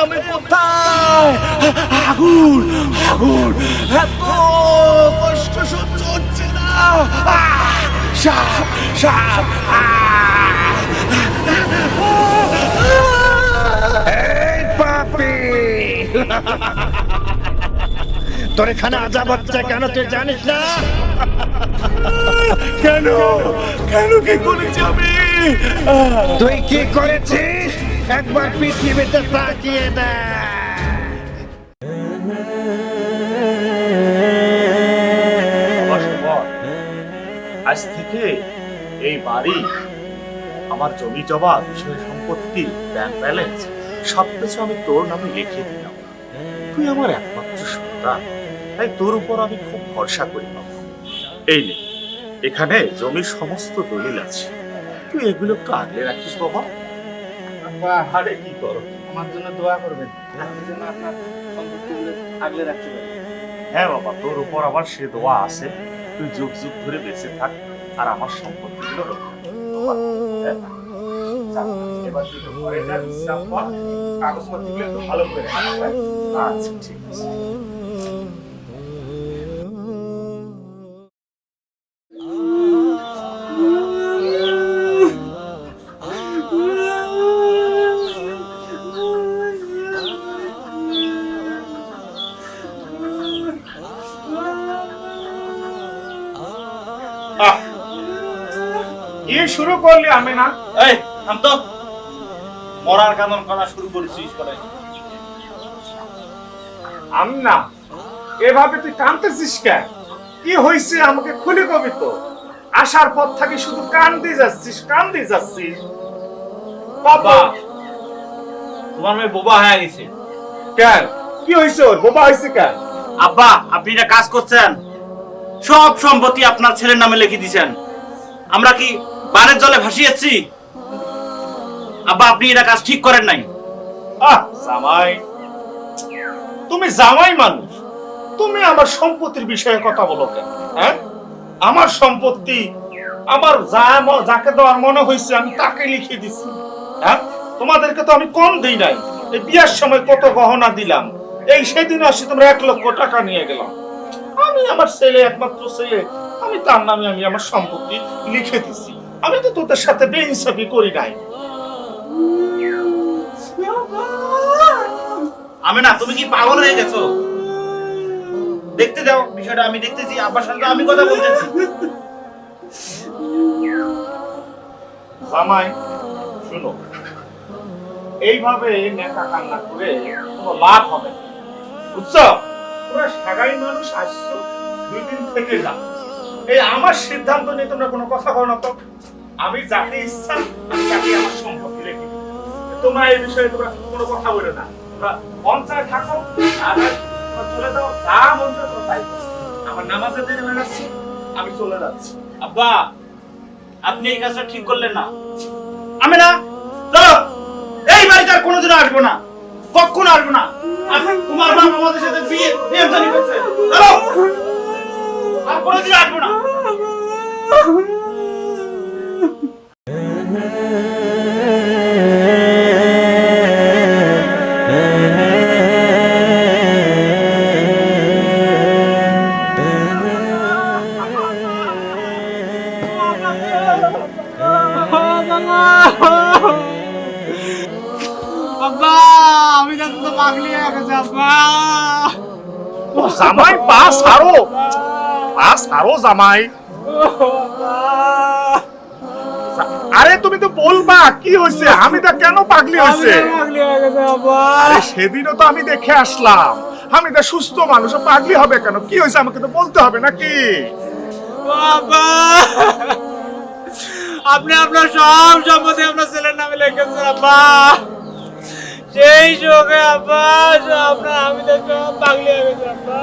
আমি কোথায়? আগুন আগুন, এত কষ্ট সহ্য হচ্ছে না। সাপ সাপ, এই পাপী, তোর এখানে আযাব হচ্ছে কেন তুই জানিস না? কেন কেন কি করেছি আমি? তুই কি করেছিস একবার পৃথিবীতে তাকিয়ে দেখ। আজ থেকে এই বাড়ি, আমার জমি জমা, বিষয় সম্পত্তি, ব্যাংক ব্যালেন্স সবকিছু আমি তোর নামে লিখে দিলাম। তুই আমার একমাত্র সন্তান, তাই তোর উপর আমি খুব ভরসা করি বাবা। এই নে, এখানে জমির সমস্ত দলিল আছে, তুই এগুলো একটু আগলে রাখিস বাবা। আরে কি করো, আমার জন্য দোয়া করবেন, আপনি যেন আপনার সম্পত্তিগুলো আগলে রাখতে পারেন। হ্যাঁ বাবা, তোর উপর আমার সে দোয়া আছে, তুই যুগ যুগ ধরে বেঁচে থাক আর আমার সম্পত্তিগুলো রক্ষা কর বাবা। হ্যাঁ? যা, এবার তুই তো ঘরে যা, বিশ্রাম কর, কাগজপত্রগুলো একটু ভালো করে রাখ, হ্যাঁ? আচ্ছা ঠিক আছে। কি শুরু করলি আমি না? এই থাম তো, মরার কান্দন কানা শুরু করেছিস করে। আমি না, এভাবে তুই কাঁদতেছিস কেন? কি হয়েছে আমাকে খুলে কবি তো। আসার পর থেকে শুধু কান্দে যাচ্ছিস কান্দে যাচ্ছিস। বাবা, তোমার মেয়ে বোবা হয়ে গেছে। কেন কি হয়েছে? ওর বোবা হয়েছে কেন? আব্বা, আপনি এটা কাজ করছেন, সব সম্পত্তি আপনার ছেলের নামে লিখে দিয়েছেন। আমরা কি বানের জলে ভাসিয়েছি? আব্বা, আপনি এটা কাজ ঠিক করেন নাই। জামাই, তুমি জামাই মানুষ, তুমি আমার সম্পত্তির বিষয়ে কথা বলো কেন? হ্যাঁ, আমার সম্পত্তি আমার যাকে দেওয়ার মনে হয়েছে আমি তাকে লিখে দিছি। হ্যাঁ, তোমাদেরকে তো আমি কম দিই নাই। এই বিয়ার সময় কত গহনা দিলাম, এই সেদিন আসি তোমরা 1 লক্ষ টাকা নিয়ে গেলাম। আমি আমার ছেলে, একমাত্র ছেলে, আমি তার নামে আমি আমার সম্পত্তি লিখে দিছি। আমি তো তোদের সাথে বেইনসাফি করি নাই। আমি না, তুমি কি পাগল হয়ে গেছো? দেখতে দাও বিষয়টা, আমি দেখতেছি। আব্বার সাথে আমি কথা বলতেছি। জামাই শুনো, এইভাবে নেতা কান্না করে কোনো লাভ হবে না, বুঝছো? তোমরা সাগাই মানুষ, আসছো 2 দিন থেকে যাও। এই আমার সিদ্ধান্ত নিয়ে তোমরা কোনো কথা বলো না তো। আমি যাকে ইচ্ছা আমি তাকে আমার সম্পত্তি রেখে দিই। তোমরা এই বিষয়ে তোমরা কোনো কথা বলো না। তোমরা পঞ্চায়েত থাকো আর চলে যাও, যা মন চায় তোমরা তাই করো। আমার নামাজের দেরি হয়ে যাচ্ছে, আমি চলে যাচ্ছি। আব্বা, আপনি এই কাজটা ঠিক করলেন না। আমি না, চলো, এই বাড়িতে আর কোনোদিন আসবো না, কখনো আসবো না। তোমার বাপ আমাদের সাথে বিয়ে জানি করছে, চলো, আর কোনোদিন আসবো না। আব্বা, আমি তো পাগলি হয়ে গেছে আব্বা। ও জামাই, পা ছাড়ো, পা ছাড়ো জামাই। আরে তুমি তো বলবা কি হয়েছে, আমি তো কেন পাগলি হয়েছে? পাগলি হয়ে গেছে আব্বা। আরে সেদিনও তো আমি দেখে আসলাম, আমি তো সুস্থ মানুষ, পাগলি হবে কেন? কি হয়েছে আমাকে তো বলতে হবে নাকি? আব্বা, আপনি আপনার সব সম্পত্তি আপনার ছেলের নামে লিখেছেন আব্বা। সেই যোগে আব্বা, আপনার আমি তো সব পাগলি হয়ে গেছে আব্বা।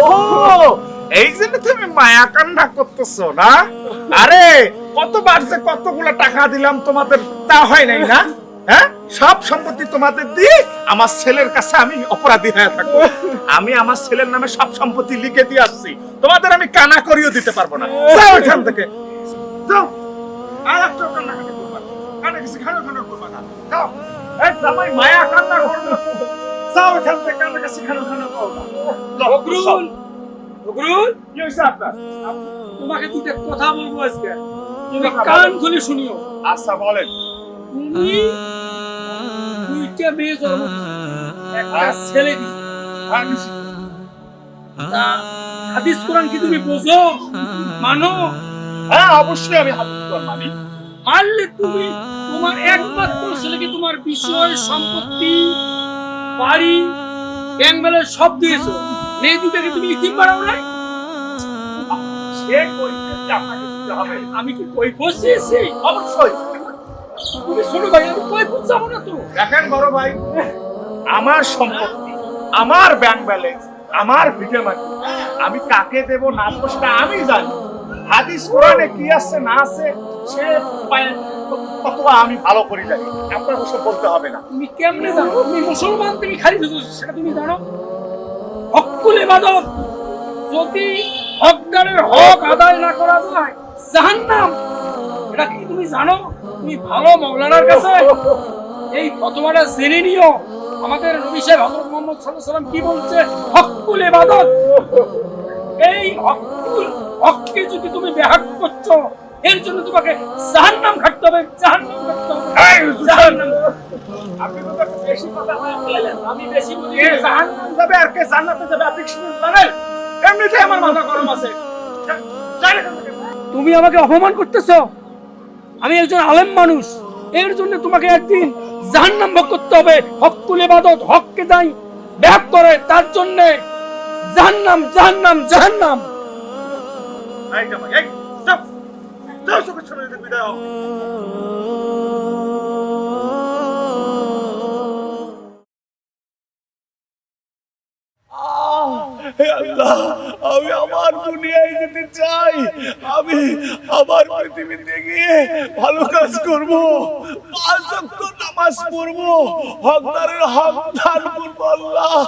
ও, এই জন্য তুমি মায়া কান্না করতেছো না? আরে কতবার যে কতগুলো টাকা দিলাম তোমাদের, তা হয় নাই না? হ্যাঁ, সব সম্পত্তি তোমাদের দিয়ে আমার ছেলের কাছে আমি অপরাধী হয়ে থাকবো। আমি আমার ছেলের নামে সব সম্পত্তি লিখে দিয়ে আসছি, তোমাদের আমি কানা করিও দিতে পারবো না। যাও এখান থেকে, যাও। আর একটা কান্নাকাটি করবা না। কাছে খানো খানো করবা না। যাও, এই জামাই মায়া কান্না করবে। যাও এখান থেকে কানে কাছে খানো খানো করবা। ফখরুল, ফখরুল, কি হয়েছে আপনার? তোমাকে দুটো কথা বলবো আজকে, তুমি কান খুলে শুনিও। আচ্ছা বলেন। তুমি দুইটা মেয়ে জন্ম দিছো, একটা ছেলে দিছো। তা হাদিস কোরআন কি তুমি বোঝো, মানো? হ্যাঁ অবশ্যই আমি হাদিস কোরআন মানি। মানলে তুমি তোমার একমাত্র ছেলেকে তোমার বিষয় সম্পত্তি বাড়ি ব্যাংক ব্যালেন্স সব দিয়েছো, মেয়ে দুটাকে তুমি ইতিম বানাও নাই? সে কইতে আপনাকে দিতে হবে। আমি কি কই বসেছি? অবশ্যই। তুমি শোনো ভাই, আমি কই বুঝাবো না তো। দেখেন বড় ভাই, আমার সম্পত্তি, আমার ব্যাংক ব্যালেন্স, আমার ভিটে মাটি, আমি কাকে দেব না দেব সেটা আমি জানি। হাদিস কোরআনে কি আছে না আছে সে কতটা আমি ভালো করে জানি, আপনার ওসব বলতে হবে না। তুমি কেমনে জানো? তুমি মুসলমান, তুমি খালি বুঝো সেটা তুমি জানো? হকুল ইবাদত, যদি হকদারের হক আদায় না করা যায় জাহান্নাম, এটা কি তুমি জানো? তুমি ভালো মাওলানার কাছে এই ফতোয়াটা জেনে নিও। আমাদের নবী সাহেব হযরত মুহাম্মদ সাল্লাল্লাহু আলাইহি ওয়াসাল্লাম কি বলছে? হকুল ইবাদত, এই হককে যদি তুমি ব্যাহত করছো, এর জন্য তোমাকে জাহান্নাম খাটতে হবে, জাহান্নাম খাটতে হবে। এই জাহান্নাম, আপনি তো বেশি কথা বলেন। আমি বেশি বলি কে জাহান্নাম যাবে আর কে জান্নাতে যাবে আপনি কি জানেন? এমনিতেই আমার মাথা গরম আছে। জানেন তুমি আমাকে অপমান করতেছো। আমি একজন আলেম মানুষ, এর জন্য তোমাকে একদিন জাহান্নাম ভোগ করতে হবে। হকুল ইবাদত, হককে যাই ব্যাপ করে তার জন্য জাহান্নাম, জাহান্নাম, জাহান্নাম। এই জামাই, এই চুপ, যাও চোখের সামনে থেকে বিদায় হও। হে আল্লাহ, আমি আমার দুনিয়ায় যেতে চাই। আমি আমার পৃথিবীতে গিয়ে ভালো কাজ করব, 5 ওয়াক্ত নামাজ পড়ব, হকদারের হক দান করব। আল্লাহ,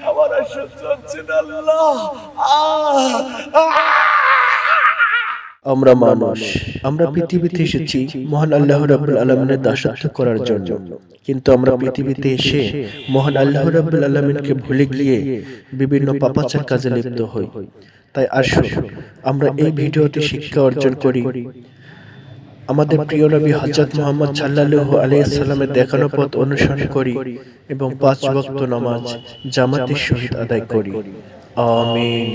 আমার আর সহ্য হচ্ছে না আল্লাহ। আমরা মানুষ, আমরা পৃথিবীতে এসেছি মহান আল্লাহ রাব্বুল আলামিনের দাসত্ব করার জন্য, কিন্তু আমরা পৃথিবীতে এসে মহান আল্লাহ রাব্বুল আলামিনকে ভুলে গিয়ে বিভিন্ন পাপাচার কাজে লিপ্ত হই। তাই আসুন আমরা এই ভিডিওতে শিক্ষা অর্জন করি, আমাদের প্রিয় নবী হযরত মুহাম্মদ সাল্লাল্লাহু আলাইহি সাল্লামের দেখানো পথ অনুসরণ করি এবং 5 ওয়াক্ত নামাজ জামাতের সহিত আদায় করি। আমিন।